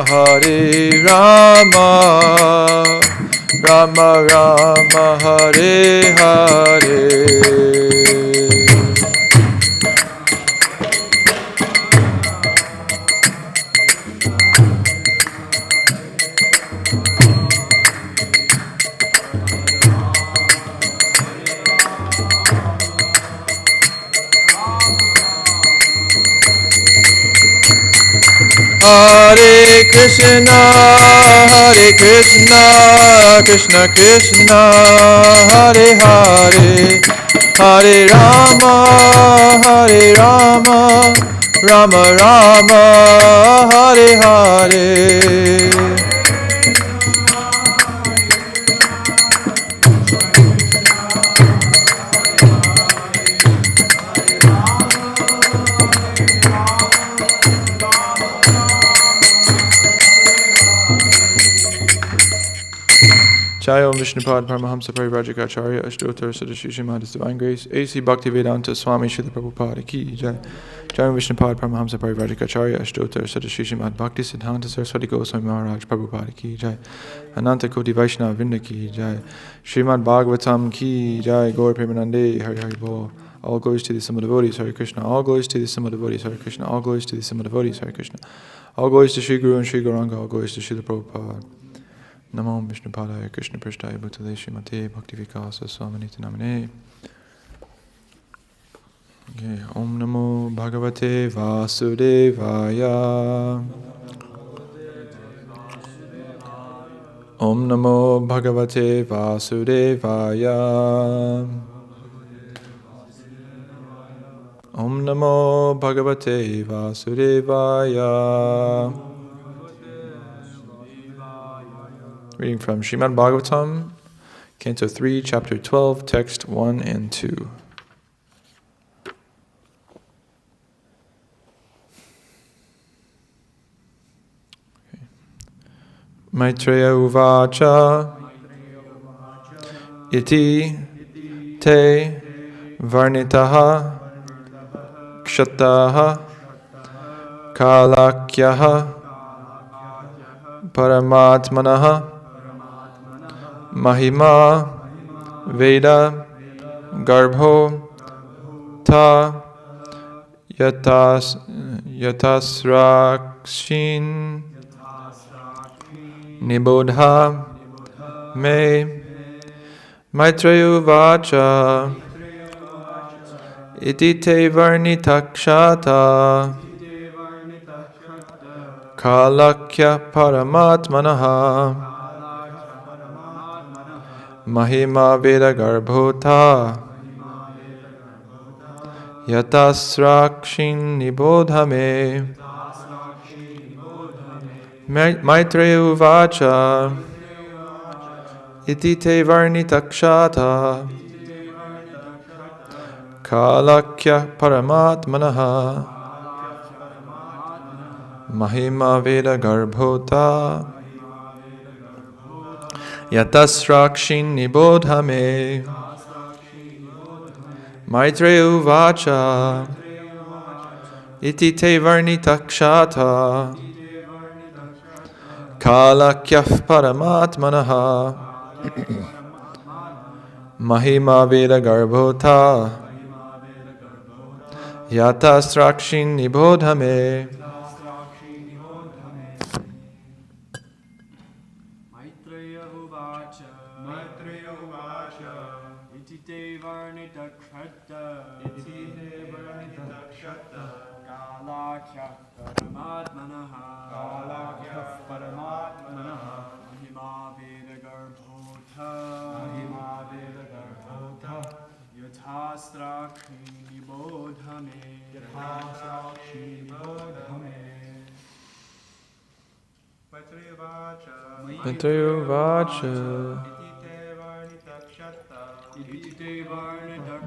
Hare Rama, Rama Rama Hare Hare. Hare Krishna, Krishna Krishna, Hare Hare, Hare Rama, Rama Rama, Hare Hare. Jai Om Vishnupad Paramahamsa Parivrajikacharya Ashtottara Sadashishi His Divine Grace A.C. Bhaktivedanta Swami Śrīla Prabhupada Ki Jai. Jai Om Vishnupad Paramahamsa Parivrajikacharya Ashtottara Sadashishi Bhakti Siddhanta Saraswati Goswami Maharaj Prabhupada Ki Jai. Ananta Koti Vaishnava Vrinda Ki Jai. Srimad Bhagavatam Ki Jai. Gaur Premanande Hari Hari Bol. All glories to the Simple Devotees, Hare Krishna. All glories to the Simple Devotees, Hare Krishna. All glories to the Simple Devotees, Hare Krishna. All glories to Sri Guru and Sri Gauranga. All glories to Srila Prabhupada. Namo Vishnupadaya Krishna Prishtaya Bhutale Śrīmate Bhaktivikāsa Swaminiti Namane. Okay. Om Namo Bhagavate Vasudevaya. Om Namo Bhagavate Vasudevaya. Om Namo Bhagavate Vasudevaya. Reading from Srimad Bhagavatam, Canto 3, Chapter 12, Text 1 and 2. Okay. Maitreya uvāca iti te varṇitaḥ kṣattaḥ kālākhyaḥ paramātmanaḥ mahimā veda-garbho ta yathāsrākṣīn nibodha me Maitreya uvāca iti te varṇitaḥ kṣattaḥ kālākhyaḥ paramātmanaḥ mahimā veda-garbho ta yathā-srākṣīn nibodha me Maitreya uvāca iti te varṇitaḥ kṣattaḥ kālākhyaḥ paramātmanaḥ mahimā veda-garbho ta yathā-srākṣīn nibodha me Maitreya uvāca iti te varṇitaḥ kṣattaḥ kālākhyaḥ paramātmanaḥ mahimā veda-garbho ta yathā-srākṣīn nibodha me. Maitreya uvāca iti te varṇitaḥ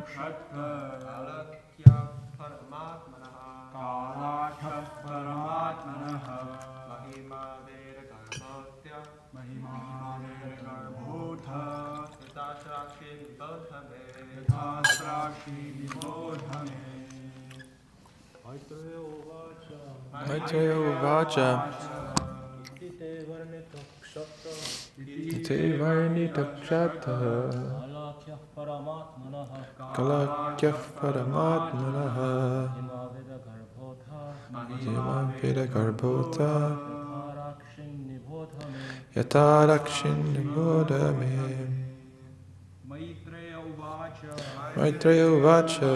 kṣattaḥ kālākhyaḥ paramātmanaḥ mahimā veda-garbho ta yathā-srākṣīn nibodha me. Maitreya uvāca ite varṇitaḥ kṣattaḥ kālākhyaḥ paramātmanaḥ mahimā veda-garbho yathā-srākṣīn nibodha me. Maitreya uvāca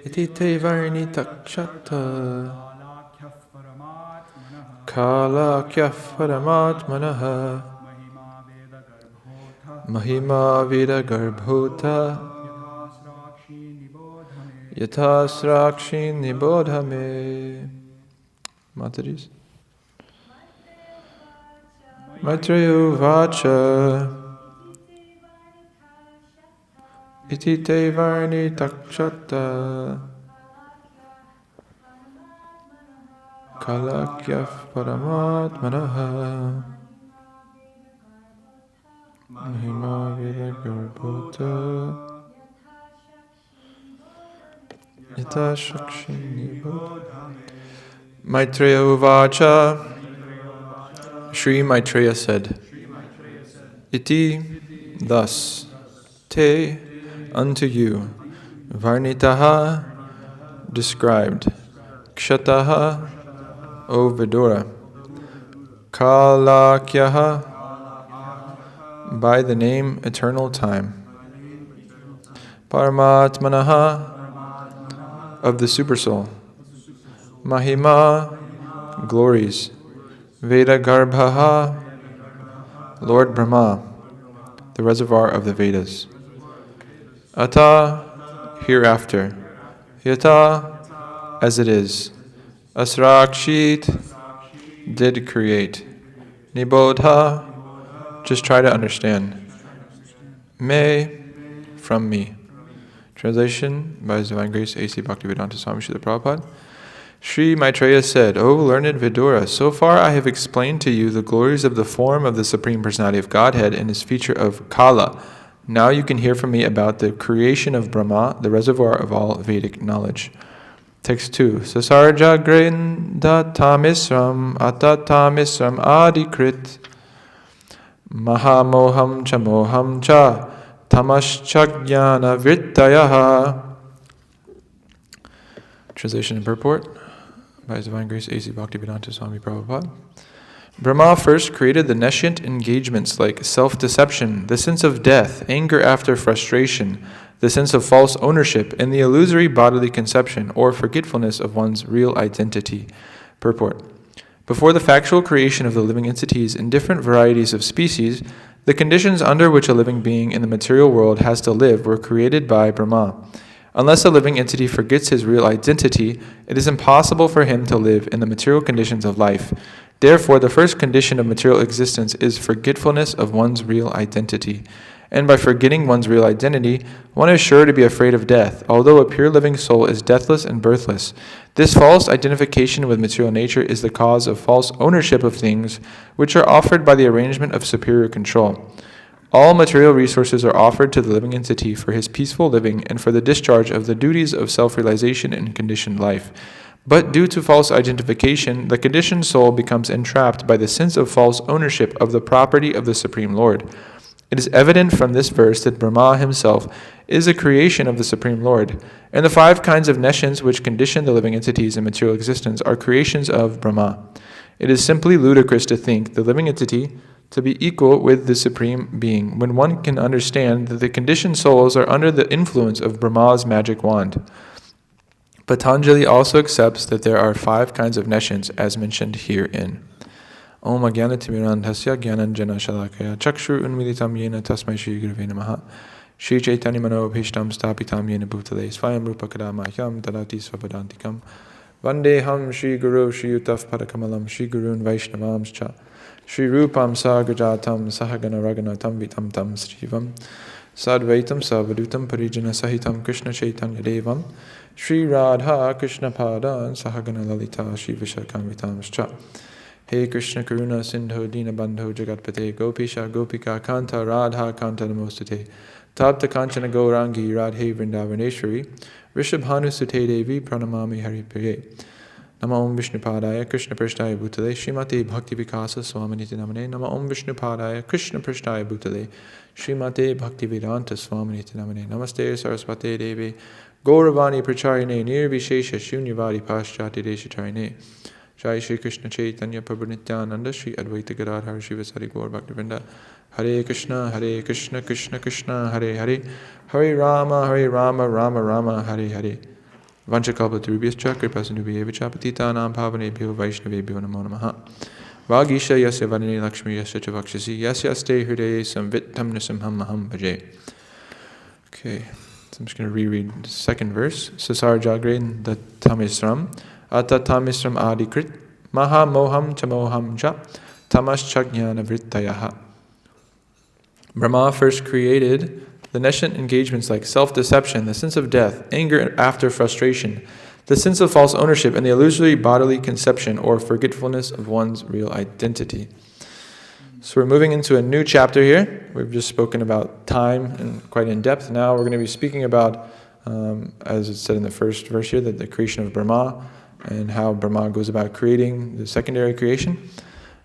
iti te varṇitaḥ kṣattaḥ kāla-ākhyaḥ paramātmanaḥ mahimā veda-garbho yathā-srākṣīn nibodha me. Mataris. Maitreya uvāca iti te varṇitaḥ kṣattaḥ kālākhyaḥ paramātmanaḥ mahimā veda-garbho yathā-srākṣīn nibodha. Maitreya uvāca. Śrī Maitreya said, Iti, thus, te, unto you, varṇitaḥ, described, kṣattaḥ, O Vidura, kālākhyaḥ, by the name eternal time, paramātmanaḥ, of the Supersoul, mahimā, glories, veda-garbhaḥ, Lord Brahmā, the reservoir of the Vedas, atha, hereafter, yathā, as it is, asrākṣīt, did create, nibodha, just try to understand, from me. Translation by His Divine Grace A.C. Bhaktivedanta Swami Śrīla Prabhupada. Śrī Maitreya said, O learned Vidura, so far I have explained to you the glories of the form of the Supreme Personality of Godhead and his feature of kāla. Now you can hear from me about the creation of Brahmā, the reservoir of all Vedic knowledge. Text 2. Sasarja grindhatamisram atatamisram adikrit mahamoham cha moham cha tamaschagyana vrittayaha. Translation and purport by His Divine Grace A.C. Bhaktivedanta Swami Prabhupada. Brahmā first created the nescient engagements like self-deception, the sense of death, anger after frustration, the sense of false ownership, and the illusory bodily conception or forgetfulness of one's real identity. Purport. Before the factual creation of the living entities in different varieties of species, the conditions under which a living being in the material world has to live were created by Brahmā. Unless a living entity forgets his real identity, it is impossible for him to live in the material conditions of life. Therefore, the first condition of material existence is forgetfulness of one's real identity. And by forgetting one's real identity, one is sure to be afraid of death, although a pure living soul is deathless and birthless. This false identification with material nature is the cause of false ownership of things, which are offered by the arrangement of superior control. All material resources are offered to the living entity for his peaceful living and for the discharge of the duties of self-realization in conditioned life. But due to false identification, the conditioned soul becomes entrapped by the sense of false ownership of the property of the Supreme Lord. It is evident from this verse that Brahmā himself is a creation of the Supreme Lord, and the 5 kinds of nescience which condition the living entities in material existence are creations of Brahmā. It is simply ludicrous to think the living entity to be equal with the Supreme Being, when one can understand that the conditioned souls are under the influence of Brahma's magic wand. Patanjali also accepts that there are 5 kinds of nescience as mentioned herein. Om Ajnana-timirandhasya Jnananjana Shalakaya Chakshur Unmilitam Yena Tasmai Shri Gurave Namaha Shri Chaitanya Mano Bhishtam Stapitam Yena Bhutale Svayam Rupa Kadamahyam Tadati Svapadantikam Vandeham Shri Guru Shri Yutaf Padakamalam Shri Gurun Vaishnavamscha Shri Rupam Sagrajatam Sahagana Raganatam Vitam Tam Srivam Sadvaitam Savadutam Parijana Sahitam Krishna Chaitanya Devam Shri Radha Krishna Padan Sahagana Lalita Shri Vishakam Vitamscha He Krishna Karuna Sindho Dina Bandho Jagatpate Gopisha Gopika Kanta Radha Kanta Namostate Tapta Kanchana Gaurangi Radhe Vrindavaneshwari Rishabhanu Sute Devi Pranamami Haripriye Nama Om Vishnupadaya Krishna Prishtaya Bhutale Śrīmate Bhakti Vikasa Swaminiti Namane. Nama Om Vishnupadaya Krishna Prishtaya Bhutale Śrīmate Bhakti Vedanta Swaminiti Namane. Namaste Saraswate Devi Gauravani Pracharine Nirvishesha Shunyavadi Paschati Deshatarine. Jai Shri Krishna Chaitanya Prabhu Nityananda Shri Advaita Gadadhar Shivasari Gaur Bhaktivinoda. Hare Krishna Krishna Krishna Hare Hare. Hare Rama Rama Rama Hare Hare. Vanchakalpatarubhyascha kripasindubhyevacha patitanam pavanebhyo vaishnavebhyo namo namaha. Vagisha yasya vadane lakshmi yasya cha vakshasi yasya ste hridaye samvittam nasimham maham bhaje. Okay, so I'm just going to reread the second verse. Sasar jagre the tamisram atha tamisram adikrit maha moham chamoham cha tamas chajnana vrittayaha. Brahmā first created the nescient engagements like self-deception, the sense of death, anger after frustration, the sense of false ownership, and the illusory bodily conception or forgetfulness of one's real identity. So we're moving into a new chapter here. We've just spoken about time and quite in depth. Now we're going to be speaking about, as it said in the first verse here, the creation of Brahmā and how Brahmā goes about creating the secondary creation.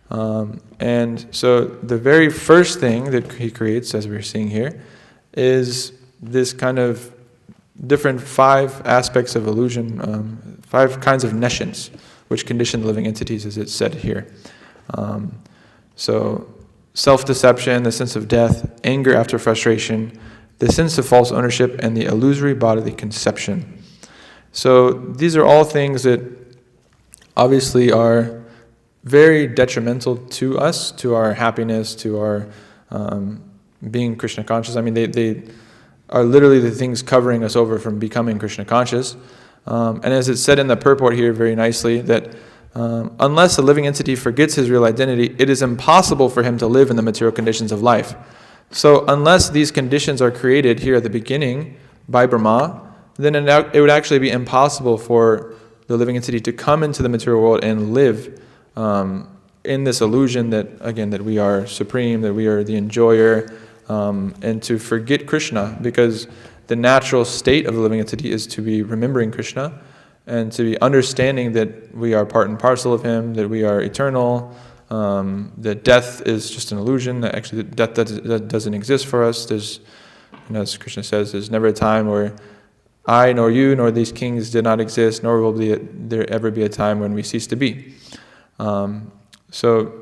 And so the very first thing that he creates, as we're seeing here, is this kind of different 5 aspects of illusion, 5 kinds of nescience, which condition the living entities, as it's said here. So self-deception, the sense of death, anger after frustration, the sense of false ownership, and the illusory bodily conception. So these are all things that obviously are very detrimental to us, to our happiness, to our being Krishna conscious. I mean, they are literally the things covering us over from becoming Krishna conscious. And as it's said in the purport here very nicely, that unless a living entity forgets his real identity, it is impossible for him to live in the material conditions of life. So unless these conditions are created here at the beginning by Brahmā, then it would actually be impossible for the living entity to come into the material world and live in this illusion that, again, that we are supreme, that we are the enjoyer, and to forget Krishna, because the natural state of the living entity is to be remembering Krishna and to be understanding that we are part and parcel of Him, that we are eternal, that death is just an illusion, that actually death doesn't exist for us. There's, as Krishna says, there's never a time where I, nor you, nor these kings did not exist, nor will there ever be a time when we cease to be. So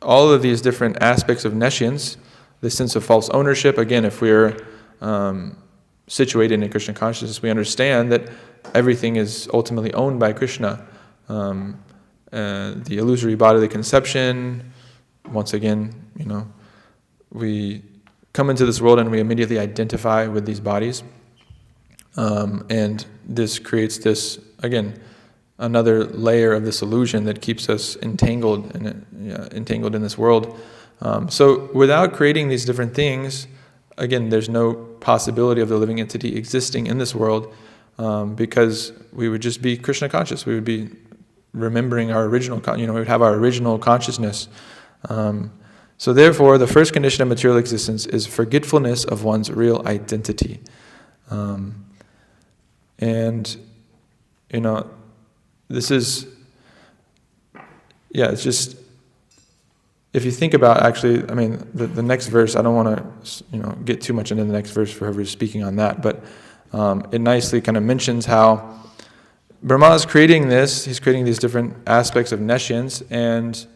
all of these different aspects of nescience, the sense of false ownership, again, if we're situated in Krishna consciousness, we understand that everything is ultimately owned by Krishna. The illusory bodily conception, once again, we come into this world and we immediately identify with these bodies. And this creates this, again, another layer of this illusion that keeps us entangled in this world. So without creating these different things, again, there's no possibility of the living entity existing in this world, because we would just be Krishna conscious. We would be remembering our original, we would have our original consciousness. So therefore, the first condition of material existence is forgetfulness of one's real identity. And, this is, it's just, if you think about, actually, the next verse, I don't want to, get too much into the next verse for whoever's speaking on that, but it nicely kind of mentions how Brahmā is creating this, he's creating these different aspects of nescience, and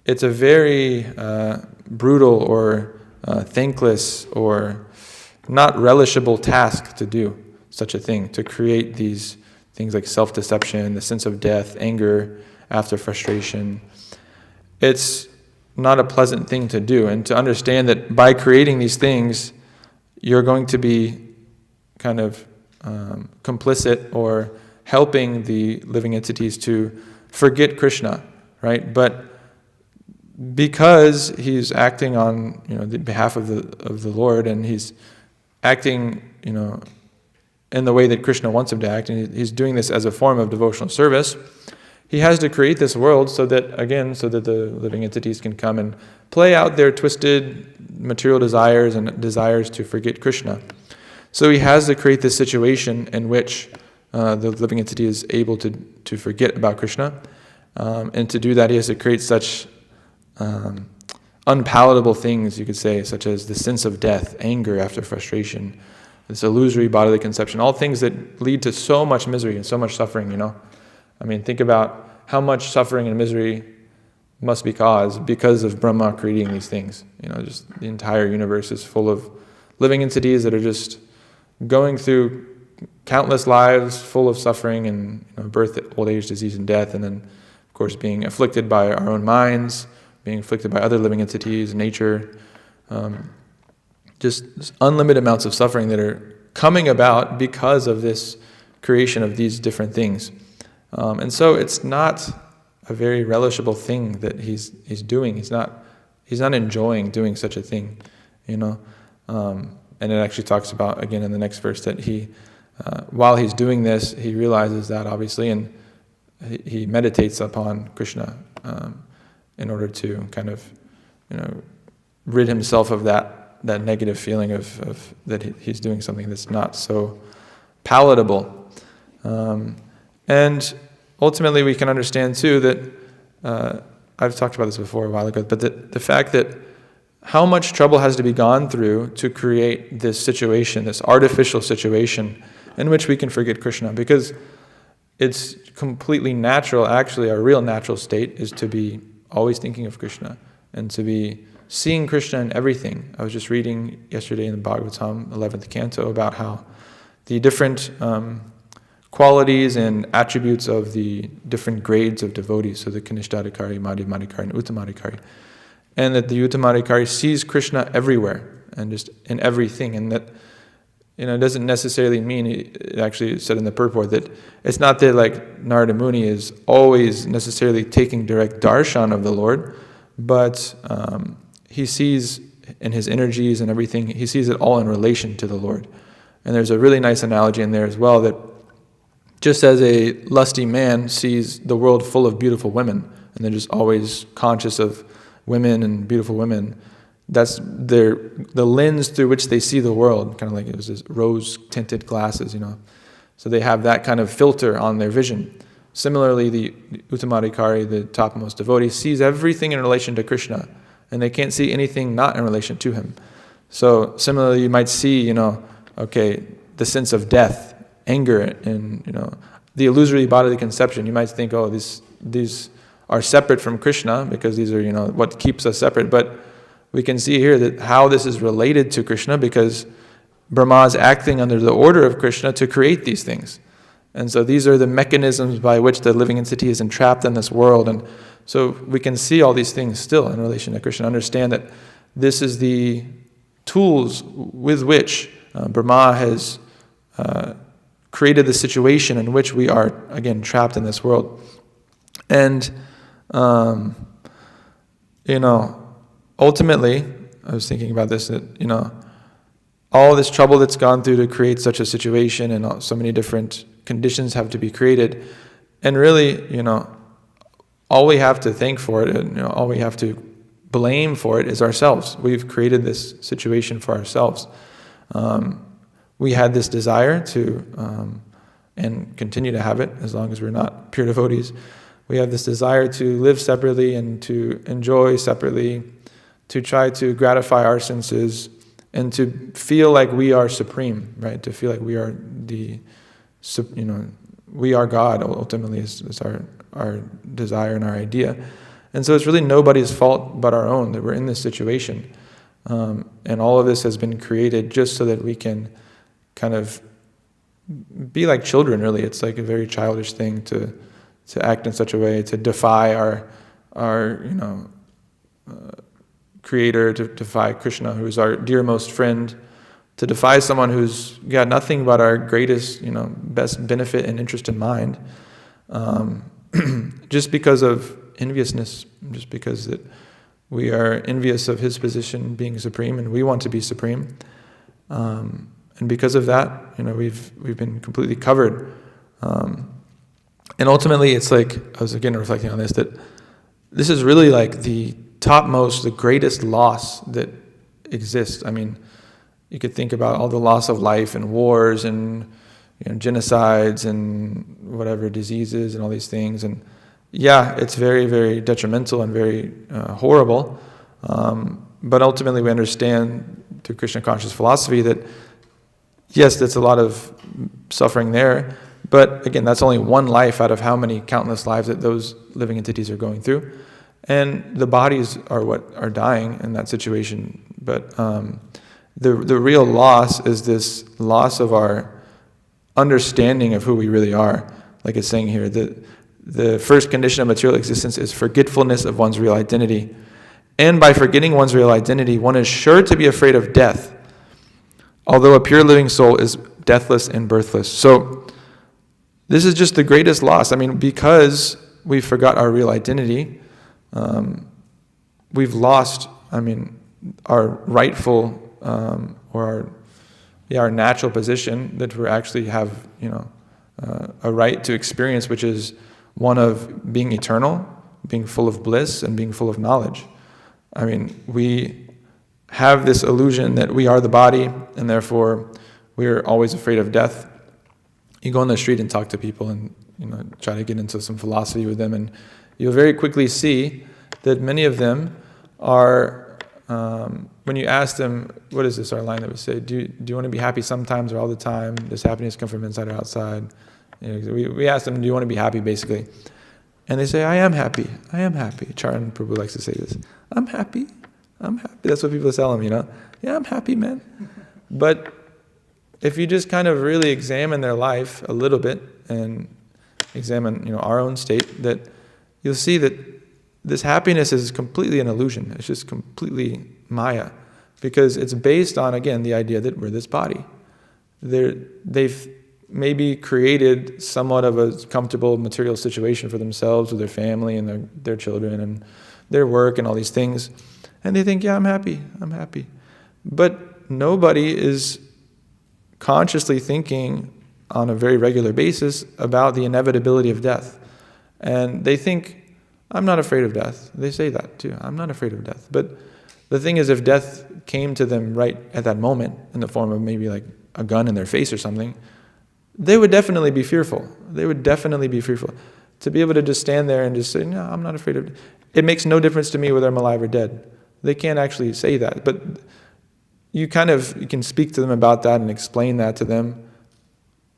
it's a very brutal or thankless or not relishable task to do such a thing, to create these things like self-deception, the sense of death, anger after frustration. It's not a pleasant thing to do, and to understand that by creating these things, you're going to be kind of complicit or helping the living entities to forget Krishna, right? But because he's acting on the behalf of the Lord, and he's acting in the way that Krishna wants him to act, and he's doing this as a form of devotional service, he has to create this world so that the living entities can come and play out their twisted material desires and desires to forget Krishna. So he has to create this situation in which the living entity is able to forget about Krishna. And to do that, he has to create such unpalatable things, you could say, such as the sense of death, anger after frustration, this illusory bodily conception, all things that lead to so much misery and so much suffering, I mean, think about how much suffering and misery must be caused because of Brahmā creating these things. Just the entire universe is full of living entities that are just going through countless lives full of suffering and birth, old age, disease, and death, and then, of course, being afflicted by our own minds, being afflicted by other living entities, nature, just unlimited amounts of suffering that are coming about because of this creation of these different things. And so it's not a very relishable thing that he's doing. He's not enjoying doing such a thing, And it actually talks about, again, in the next verse, that he, while he's doing this, he realizes that, obviously, and he meditates upon Krishna in order to kind of, rid himself of that negative feeling of that he's doing something that's not so palatable. And ultimately, we can understand too that I've talked about this before a while ago, but the fact that how much trouble has to be gone through to create this situation, this artificial situation in which we can forget Krishna, because it's completely natural. Actually, our real natural state is to be always thinking of Krishna and to be seeing Krishna in everything. I was just reading yesterday in the Bhagavatam, 11th canto, about how the different qualities and attributes of the different grades of devotees, so the Kanishthadikari, Madhyamadikari, and Uttamadikari, and that the Uttamadikari sees Krishna everywhere and just in everything, and that it doesn't necessarily mean, it actually said in the purport that it's not that like Narada Muni is always necessarily taking direct darshan of the Lord, but he sees in his energies and everything, he sees it all in relation to the Lord. And there's a really nice analogy in there as well, that just as a lusty man sees the world full of beautiful women, and they're just always conscious of women and beautiful women, that's the lens through which they see the world, kind of like it was this rose-tinted glasses, So they have that kind of filter on their vision. Similarly, the Uttamadikari, the topmost devotee, sees everything in relation to Krishna, and they can't see anything not in relation to him. So similarly, you might see, the sense of death, anger, and the illusory bodily conception. You might think, oh, these are separate from Krishna because these are what keeps us separate. But we can see here that how this is related to Krishna, because Brahmā is acting under the order of Krishna to create these things. And so these are the mechanisms by which the living entity is entrapped in this world. And so we can see all these things still in relation to Krishna, understand that this is the tools with which Brahmā has created the situation in which we are, again, trapped in this world. And, ultimately, I was thinking about this, that, all this trouble that's gone through to create such a situation, and so many different conditions have to be created. And really, all we have to thank for it, and all we have to blame for it is ourselves. We've created this situation for ourselves. We had this desire to, and continue to have it as long as we're not pure devotees. We have this desire to live separately and to enjoy separately, to try to gratify our senses, and to feel like we are supreme, right? To feel like we are we are God, ultimately, is our desire and our idea. And so it's really nobody's fault but our own that we're in this situation. And all of this has been created just so that we can kind of be like children, really. It's like a very childish thing to act in such a way, to defy our Creator, to defy Krishna, who's our dearmost friend, to defy someone who's got nothing but our greatest, best benefit and interest in mind, just because of enviousness, just because that we are envious of his position being supreme, and we want to be supreme. And because of that, we've been completely covered. And ultimately, it's like, I was again reflecting on this, that this is really like the topmost, the greatest loss that exists. I mean, you could think about all the loss of life and wars and genocides and whatever diseases and all these things. And yeah, it's very, very detrimental and very horrible. But ultimately we understand through Krishna conscious philosophy that yes, that's a lot of suffering there. But again, that's only one life out of how many countless lives that those living entities are going through. And the bodies are what are dying in that situation. But the real loss is this loss of our understanding of who we really are. Like it's saying here, the first condition of material existence is forgetfulness of one's real identity. And by forgetting one's real identity, one is sure to be afraid of death, although a pure living soul is deathless and birthless. So this is just the greatest loss. I mean, because we forgot our real identity, we've lost, our rightful or our natural position that we actually have, a right to experience, which is one of being eternal, being full of bliss, and being full of knowledge. We have this illusion that we are the body, and therefore we're always afraid of death. You go on the street and talk to people and try to get into some philosophy with them, and you'll very quickly see that many of them are, when you ask them, what is this, our line that we say, do you want to be happy sometimes or all the time? Does happiness come from inside or outside? We ask them, do you want to be happy, basically? And they say, I am happy. Charan Prabhu likes to say this. I'm happy. That's what people tell him, Yeah, I'm happy, man. But if you just kind of really examine their life a little bit and examine, our own state, that you'll see that this happiness is completely an illusion. It's just completely maya, because it's based on, again, the idea that we're this body. They've maybe created somewhat of a comfortable material situation for themselves with their family and their children and their work and all these things. And they think, yeah, I'm happy. But nobody is consciously thinking on a very regular basis about the inevitability of death. And they think, I'm not afraid of death. They say that too. I'm not afraid of death. But the thing is, if death came to them right at that moment in the form of maybe like a gun in their face or something, they would definitely be fearful. To be able to just stand there and just say, no, I'm not afraid of death. It makes no difference to me whether I'm alive or dead. They can't actually say that. But you can speak to them about that and explain that to them,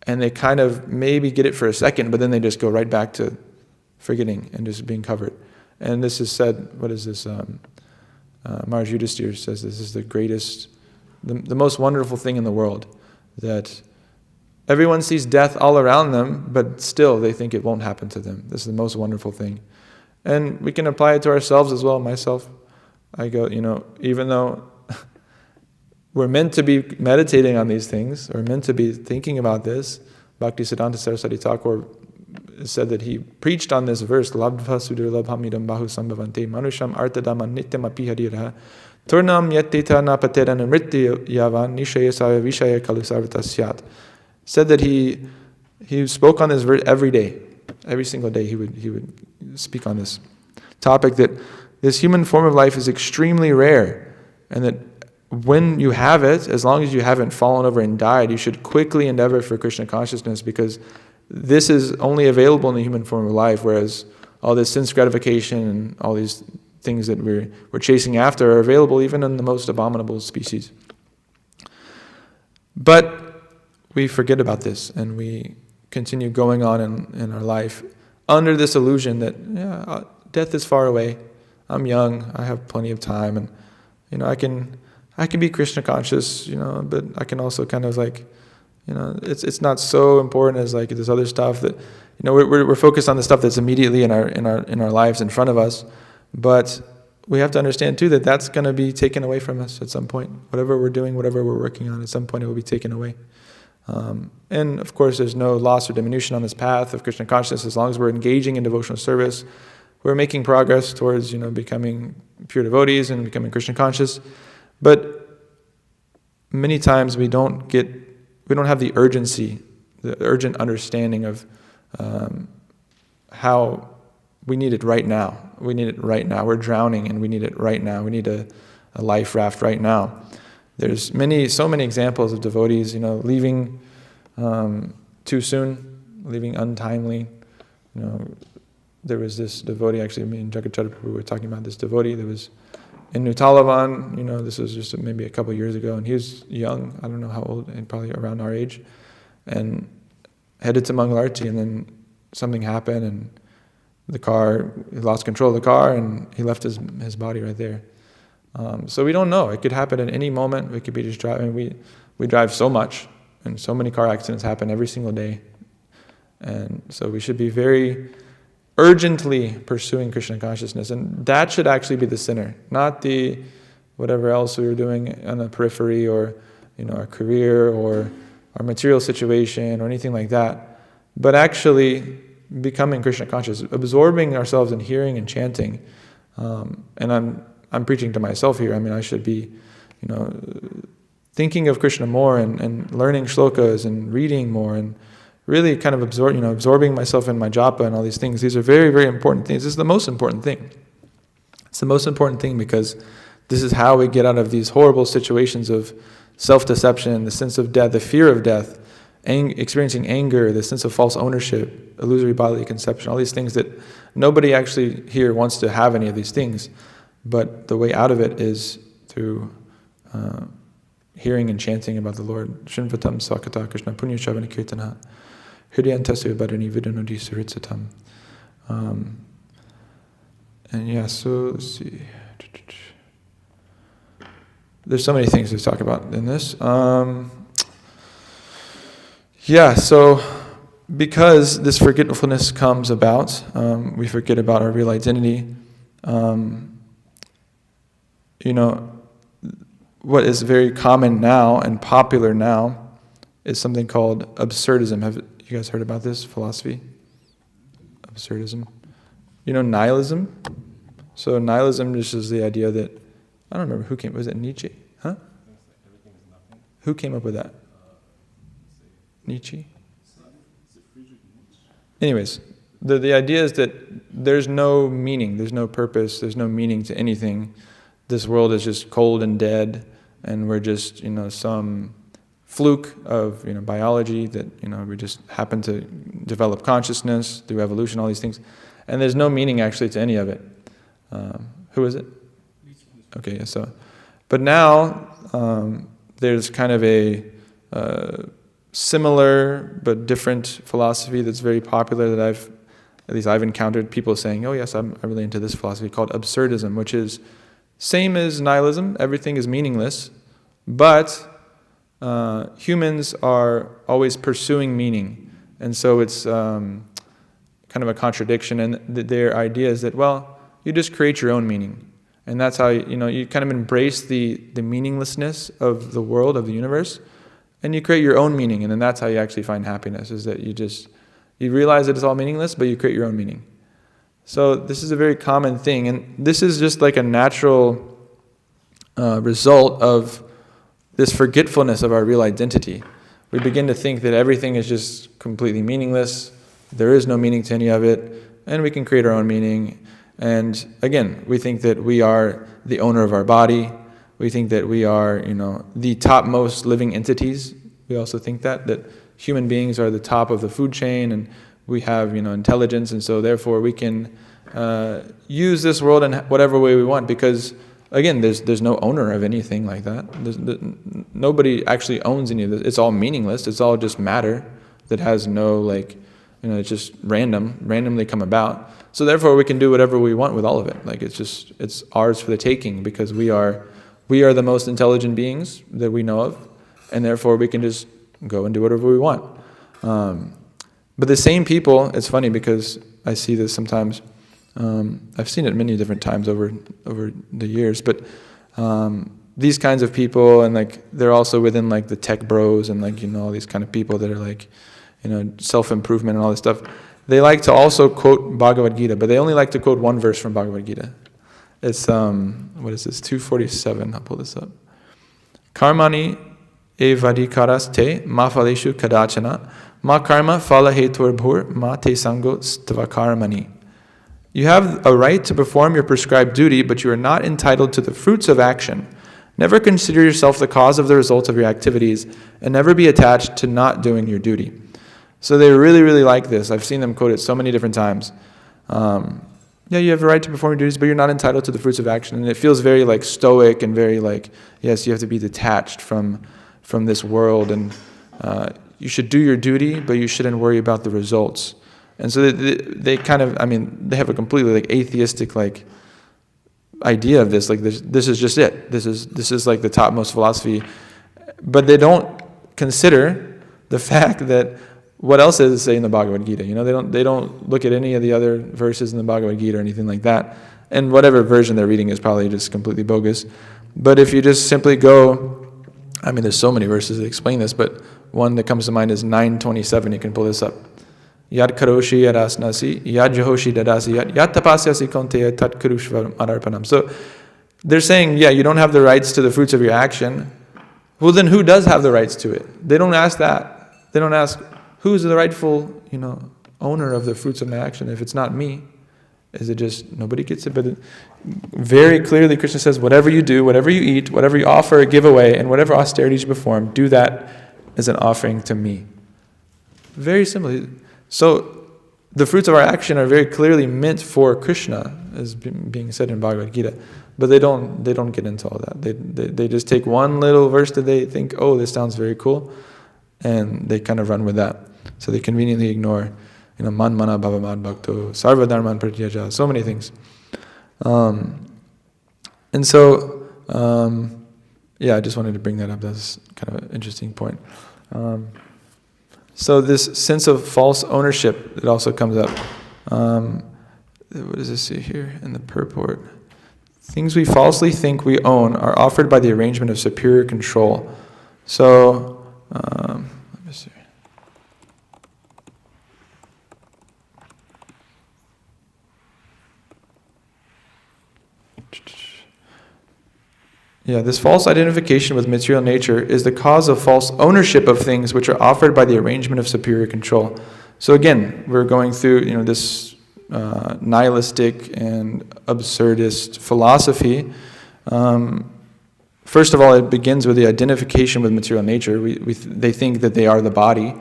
and they kind of maybe get it for a second, but then they just go right back to forgetting and just being covered. And this is said, what is this? Maharaj Yudhisthira says this is the greatest, the most wonderful thing in the world, that everyone sees death all around them, but still they think it won't happen to them. This is the most wonderful thing. And we can apply it to ourselves as well. Myself, I go, even though we're meant to be meditating on these things, or meant to be thinking about this, Bhaktisiddhanta Saraswati Thakur said that he preached on this verse, Labdha sudurlabhamidam bahu sambhavante manusham artadaman nityam api hariraha turnam yattita napateran amritya yavan nishayasaya vishaya kalusarvata syat. Said that he spoke on this verse every day. Every single day he would speak on this topic, that this human form of life is extremely rare, and that when you have it, as long as you haven't fallen over and died, you should quickly endeavor for Krishna consciousness, because this is only available in the human form of life, whereas all this sense gratification and all these things that we're chasing after are available even in the most abominable species. But we forget about this, and we continue going on in our life under this illusion that death is far away. I'm young, I have plenty of time, and I can be Krishna conscious, but I can also kind of it's not so important as this other stuff that we're focused on the stuff that's immediately in our lives in front of us, but we have to understand too that that's going to be taken away from us at some point. Whatever we're doing, whatever we're working on, at some point it will be taken away. And of course, there's no loss or diminution on this path of Krishna consciousness as long as we're engaging in devotional service. We're making progress towards becoming pure devotees and becoming Krishna conscious, but many times we don't have the urgency, the urgent understanding of how we need it right now. We need it right now. We're drowning and we need it right now. We need a life raft right now. There's so many examples of devotees, leaving too soon, leaving untimely. There was this devotee, actually, me and kṣattaḥ Prabhu were talking about this devotee that was in Nutalavan. This was just maybe a couple years ago, and he was young, I don't know how old, and probably around our age, and headed to Mangalarti, and then something happened, and he lost control of the car, and he left his body right there. So we don't know. It could happen at any moment. We could be just driving. We drive so much, and so many car accidents happen every single day. And so we should be very urgently pursuing Krishna consciousness, and that should actually be the center, not the whatever else we were doing on the periphery, or our career or our material situation or anything like that, but actually becoming Krishna conscious, absorbing ourselves in hearing and chanting. And I'm preaching to myself here. I should be, thinking of Krishna more and learning shlokas and reading more and really kind of absorbing myself in my japa and all these things. These are very, very important things. This is the most important thing. It's the most important thing because this is how we get out of these horrible situations of self-deception, the sense of death, the fear of death, experiencing anger, the sense of false ownership, illusory bodily conception, all these things that nobody actually here wants to have any of these things. But the way out of it is through hearing and chanting about the Lord. Shrinvatam Swakata Krishna Punya Shavana Kirtana Hridyantasya Badani Vidanodi Saritsatam. And yeah, so let's see. There's so many things to talk about in this. So because this forgetfulness comes about, we forget about our real identity. What is very common now and popular now is something called absurdism. Have you guys heard about this philosophy? Absurdism. Nihilism? So nihilism is the idea that, I don't remember was it Nietzsche? Huh? Who came up with that? Nietzsche? Anyways, the idea is that there's no meaning, there's no purpose, there's no meaning to anything. This world is just cold and dead, and we're just, some fluke of, biology that, we just happen to develop consciousness through evolution, all these things. And there's no meaning actually to any of it. Who is it? Okay, but now there's kind of a similar but different philosophy that's very popular that I've encountered people saying, oh yes, I'm really into this philosophy called absurdism, which is same as nihilism. Everything is meaningless, but humans are always pursuing meaning, and so it's kind of a contradiction. And their idea is that, well, you just create your own meaning, and that's how you kind of embrace the meaninglessness of the world, of the universe, and you create your own meaning, and then that's how you actually find happiness. Is that you realize that it's all meaningless, but you create your own meaning. So this is a very common thing, and this is just like a natural result of this forgetfulness of our real identity. We begin to think that everything is just completely meaningless, there is no meaning to any of it, and we can create our own meaning. And again, we think that we are the owner of our body, we think that we are, the topmost living entities. We also think that human beings are the top of the food chain, and we have, intelligence, and so therefore we can use this world in whatever way we want, because again, there's no owner of anything like that. Nobody actually owns any of this. It's all meaningless. It's all just matter that has no it's just randomly come about. So therefore we can do whatever we want with all of it. It's ours for the taking, because we are the most intelligent beings that we know of, and therefore we can just go and do whatever we want. But the same people, it's funny because I see this sometimes, I've seen it many different times over the years, but these kinds of people, and they're also within the tech bros and all these kind of people that are self-improvement and all this stuff. They like to also quote Bhagavad Gita, but they only like to quote one verse from Bhagavad Gita. It's, what is this, 247, I'll pull this up. Karmani evadikaraste ma phaleshu kadachana ma karma phala heturbhur ma te sango stvakarmani. You have a right to perform your prescribed duty, but you are not entitled to the fruits of action. Never consider yourself the cause of the result of your activities, and never be attached to not doing your duty. So they really, really like this. I've seen them quote it so many different times. Yeah, you have a right to perform your duties, but you're not entitled to the fruits of action. And it feels very like stoic and very like, yes, you have to be detached from this world, and you should do your duty, but you shouldn't worry about the results. And so they kind of, they have a completely like atheistic like idea of this. Like this is just it. This is like the topmost philosophy, but they don't consider the fact that what else does it say in the Bhagavad Gita? They don't look at any of the other verses in the Bhagavad Gita or anything like that. And whatever version they're reading is probably just completely bogus. But if you just simply go, there's so many verses that explain this, but one that comes to mind is 9:27. You can pull this up. Yad karoshi yad asnasi, yad jahoshi dadasi, yad tapasyasi konteya tat kurushva adarpanam. So they're saying, you don't have the rights to the fruits of your action. Well, then who does have the rights to it? They don't ask that. They don't ask, who's the rightful, owner of the fruits of my action? If it's not me, is it just nobody gets it? But very clearly, Krishna says, whatever you do, whatever you eat, whatever you offer or give away, and whatever austerities you perform, do that as an offering to me. Very simply. So the fruits of our action are very clearly meant for Krishna, as being said in Bhagavad Gita. But they don't get into all that. They just take one little verse that they think, oh, this sounds very cool, and they kind of run with that. So they conveniently ignore, man mana bhava mad bhakto, sarva dharman pratyaja, so many things. And so, I just wanted to bring that up. That's kind of an interesting point. So this sense of false ownership, it also comes up. What does this say here in the purport? Things we falsely think we own are offered by the arrangement of superior control. So, let me see. This false identification with material nature is the cause of false ownership of things which are offered by the arrangement of superior control. So again, we're going through, this nihilistic and absurdist philosophy. First of all, it begins with the identification with material nature. They think that they are the body.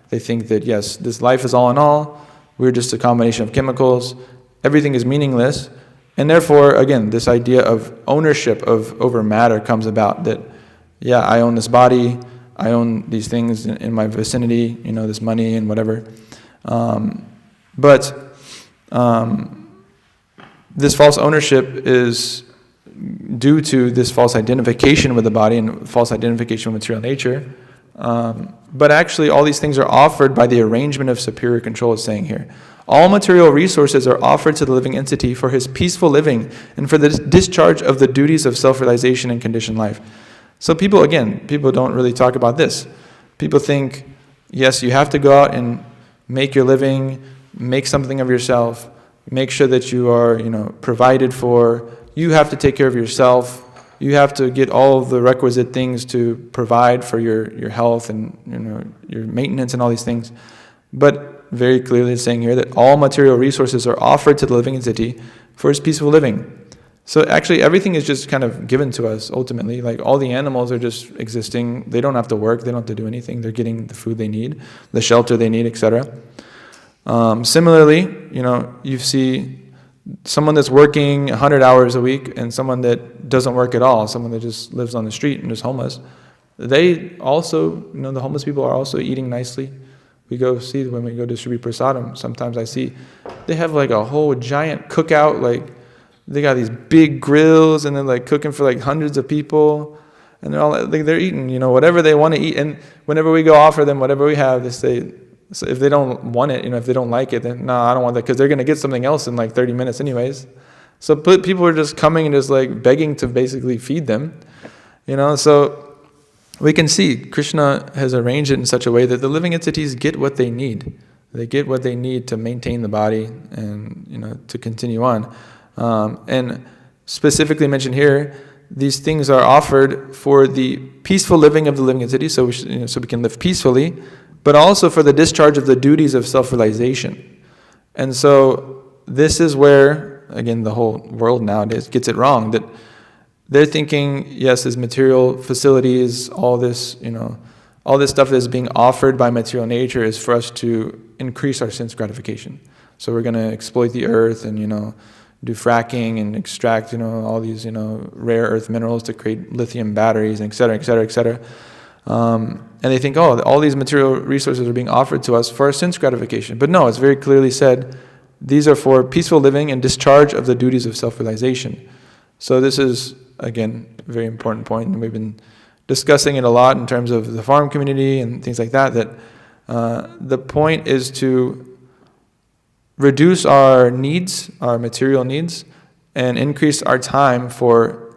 They think that, yes, this life is all in all. We're just a combination of chemicals. Everything is meaningless. And therefore, again, this idea of ownership over matter comes about, that, I own this body, I own these things in my vicinity, this money and whatever. But this false ownership is due to this false identification with the body and false identification with material nature. But actually, all these things are offered by the arrangement of superior control, it's saying here. All material resources are offered to the living entity for his peaceful living and for the discharge of the duties of self-realization and conditioned life. So people don't really talk about this. People think, yes, you have to go out and make your living, make something of yourself, make sure that you are, provided for. You have to take care of yourself. You have to get all of the requisite things to provide for your health and your maintenance and all these things. But very clearly it's saying here that all material resources are offered to the living entity for his peaceful living. So actually everything is just kind of given to us ultimately. Like all the animals are just existing. They don't have to work. They don't have to do anything. They're getting the food they need, the shelter they need, etc. Similarly, you see someone that's working 100 hours a week and someone that doesn't work at all, someone that just lives on the street and is homeless. They also, the homeless people are also eating nicely. We go see, when we go to Śrī Prasadam, sometimes I see they have like a whole giant cookout, like they got these big grills and they're like cooking for like hundreds of people, and they're all like, they're eating, whatever they want to eat. And whenever we go offer them whatever we have, they say, so if they don't want it, if they don't like it, then no, I don't want that, because they're going to get something else in like 30 minutes anyways. So people are just coming and just like begging to basically feed them, so we can see Krishna has arranged it in such a way that the living entities get what they need. They get what they need to maintain the body and to continue on. And specifically mentioned here, these things are offered for the peaceful living of the living entity, so we can live peacefully, but also for the discharge of the duties of self-realization. And so this is where, again, the whole world nowadays gets it wrong, that they're thinking, yes, there's material facilities, all this, all this stuff that is being offered by material nature is for us to increase our sense gratification. So we're going to exploit the earth and, do fracking and extract, all these, rare earth minerals to create lithium batteries, and et cetera, et cetera, et cetera. And they think, all these material resources are being offered to us for our sense gratification. But no, it's very clearly said, these are for peaceful living and discharge of the duties of self-realization. So this is, again, a very important point, and we've been discussing it a lot in terms of the farm community and things like that, the point is to reduce our needs, our material needs, and increase our time for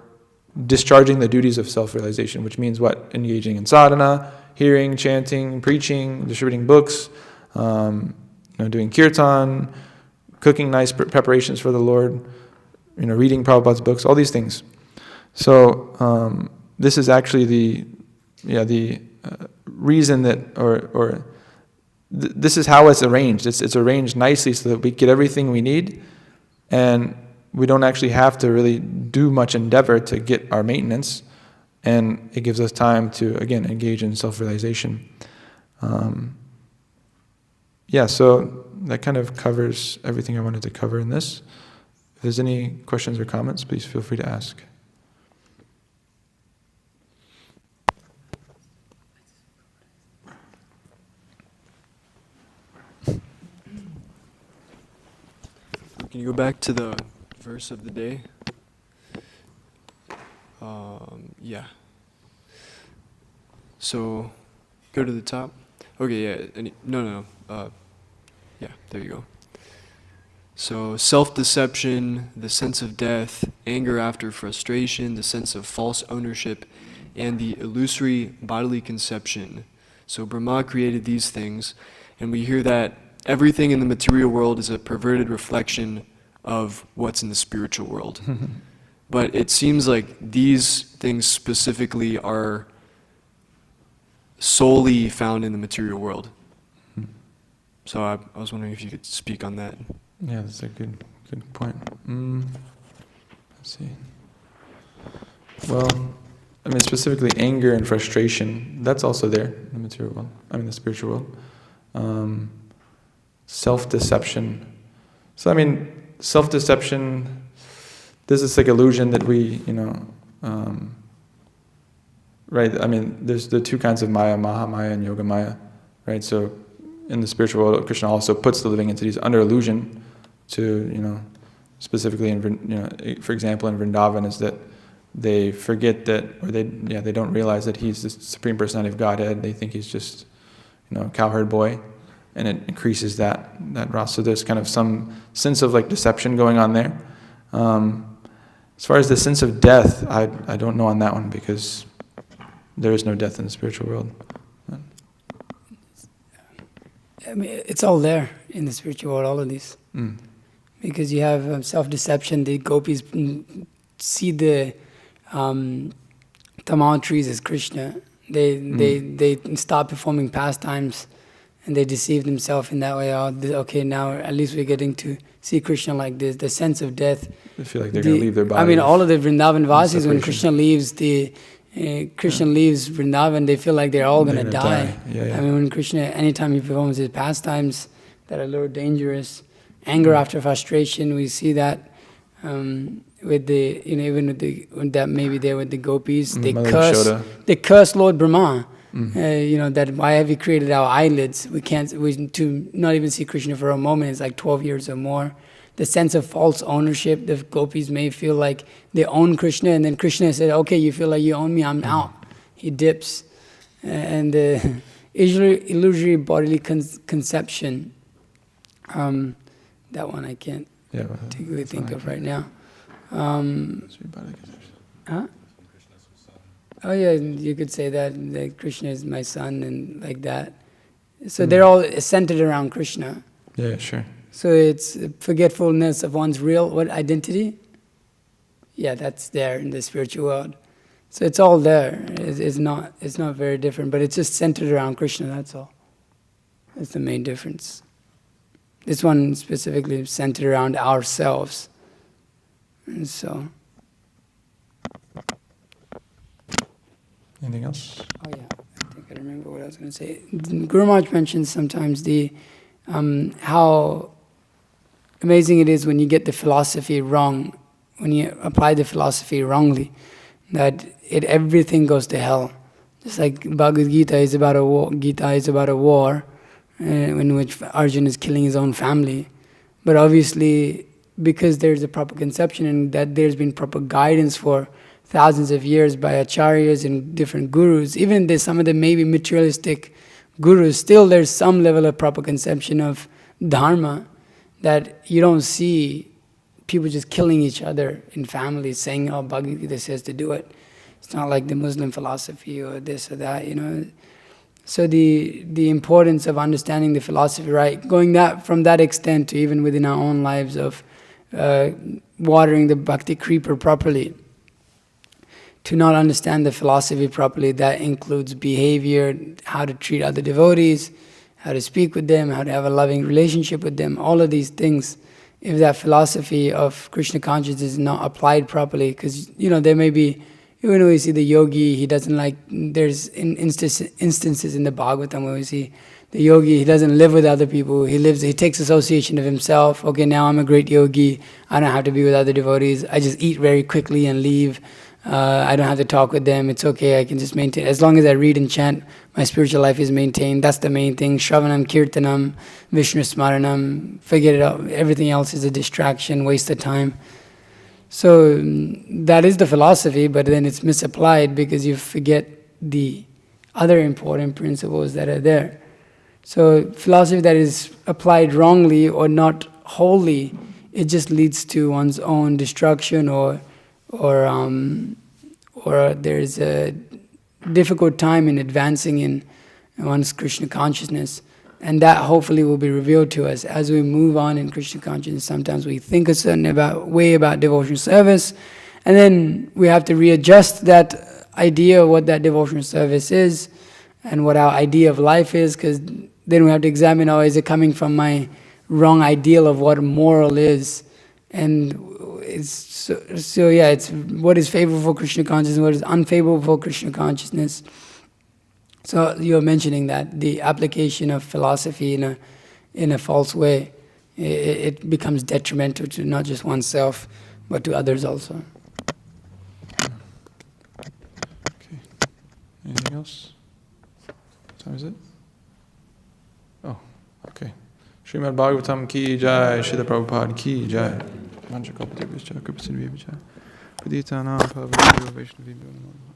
discharging the duties of self-realization, which means what? Engaging in sadhana, hearing, chanting, preaching, distributing books, doing kirtan, cooking nice preparations for the Lord, reading Prabhupada's books, all these things. So this is actually the reason that, this is how it's arranged. It's arranged nicely so that we get everything we need, and we don't actually have to really do much endeavor to get our maintenance, and it gives us time to, again, engage in self-realization. So that kind of covers everything I wanted to cover in this. If there's any questions or comments, please feel free to ask. Can you go back to the verse of the day? Yeah. So, go to the top. Okay, yeah. No. Yeah, there you go. So, self-deception, the sense of death, anger after frustration, the sense of false ownership, and the illusory bodily conception. So, Brahmā created these things, and we hear that everything in the material world is a perverted reflection of what's in the spiritual world. But it seems like these things specifically are solely found in the material world. So I was wondering if you could speak on that. Yeah, that's a good point. Let's see. Well, specifically anger and frustration, that's also there in the material world, the spiritual world. Self-deception. So self-deception, there's this illusion that we, right? There's the two kinds of maya, mahimā and yogamaya, right? So in the spiritual world, Krishna also puts the living entities under illusion to, specifically for example, in Vrindavan, is that they forget that, or they don't realize that he's the Supreme Personality of Godhead. They think he's just, cowherd boy. And it increases that rasa. So there's kind of some sense of deception going on there. As far as the sense of death, I don't know on that one, because there is no death in the spiritual world. It's all there in the spiritual world, all of these. Because you have self-deception. The gopis see the tamal trees as Krishna. They stop performing pastimes, and they deceive themselves in that way. Okay, now at least we're getting to see Krishna like this. The sense of death. They feel like they're going to leave their body. All of the Vrindavan Vasis, when Krishna leaves leaves Vrindavan, they feel like they're all going to die. Yeah. When Krishna, anytime he performs his pastimes that are a little dangerous, anger after frustration, we see that with the, even with the maybe there with the gopis, they curse Lord Brahmā. That why have you created our eyelids? We to not even see Krishna for a moment. It's like 12 years or more. The sense of false ownership. The gopis may feel like they own Krishna, and then Krishna said, "Okay, you feel like you own me. I'm out." He dips, and the illusory bodily conception. That one I can't particularly think of right now. Huh? Oh yeah, you could say that Krishna is my son and like that. So they're all centered around Krishna. Yeah, sure. So it's forgetfulness of one's real identity. Yeah, that's there in the spiritual world. So it's all there. It's not very different, but it's just centered around Krishna. That's all. That's the main difference. This one specifically is centered around ourselves. And so. Anything else? Oh yeah, I think I remember what I was going to say. Guru Maharaj mentions sometimes the how amazing it is when you get the philosophy wrong, when you apply the philosophy wrongly, that everything goes to hell. Just like Bhagavad Gita is about a war, in which Arjuna is killing his own family. But obviously, because there's a proper conception and that there's been proper guidance for thousands of years by acharyas and different gurus, even if some of them may be materialistic gurus, still there's some level of proper conception of dharma, that you don't see people just killing each other in families saying, oh, Bhagavad Gita says to do it. It's not like the Muslim philosophy or this or that, you know. So the importance of understanding the philosophy, right, going from that extent to even within our own lives of watering the bhakti creeper properly. To not understand the philosophy properly, that includes behavior, how to treat other devotees, how to speak with them, how to have a loving relationship with them, all of these things. If that philosophy of Krishna consciousness is not applied properly, because, you know, there may be, even when we see the yogi, he doesn't like, there's instances in the Bhagavatam where we see the yogi, he doesn't live with other people, he takes association of himself. Okay, now I'm a great yogi, I don't have to be with other devotees, I just eat very quickly and leave. I don't have to talk with them, it's okay, I can just maintain. As long as I read and chant, my spiritual life is maintained. That's the main thing. Shravanam, Kirtanam, Vishnu Smaranam, forget it all. Everything else is a distraction, waste of time. So that is the philosophy, but then it's misapplied because you forget the other important principles that are there. So philosophy that is applied wrongly or not wholly, it just leads to one's own destruction or there's a difficult time in advancing in one's Krishna consciousness. And that hopefully will be revealed to us as we move on in Krishna consciousness. Sometimes we think a certain way about devotional service, and then we have to readjust that idea of what that devotional service is and what our idea of life is, because then we have to examine, is it coming from my wrong ideal of what moral is? And it's it's what is favorable for Krishna consciousness, what is unfavorable for Krishna consciousness. So you're mentioning that the application of philosophy in a false way, it becomes detrimental to not just oneself, but to others also. Okay. Anything else? What time is it? Oh, okay. Srimad Bhagavatam ki jai, Śrīla Prabhupada ki jai. Mancha Kalpatarubyascha, Kripa Sindhubhyascha, Padītānām Pāvanebhyo Vaishnavībhyo Namo Namaः.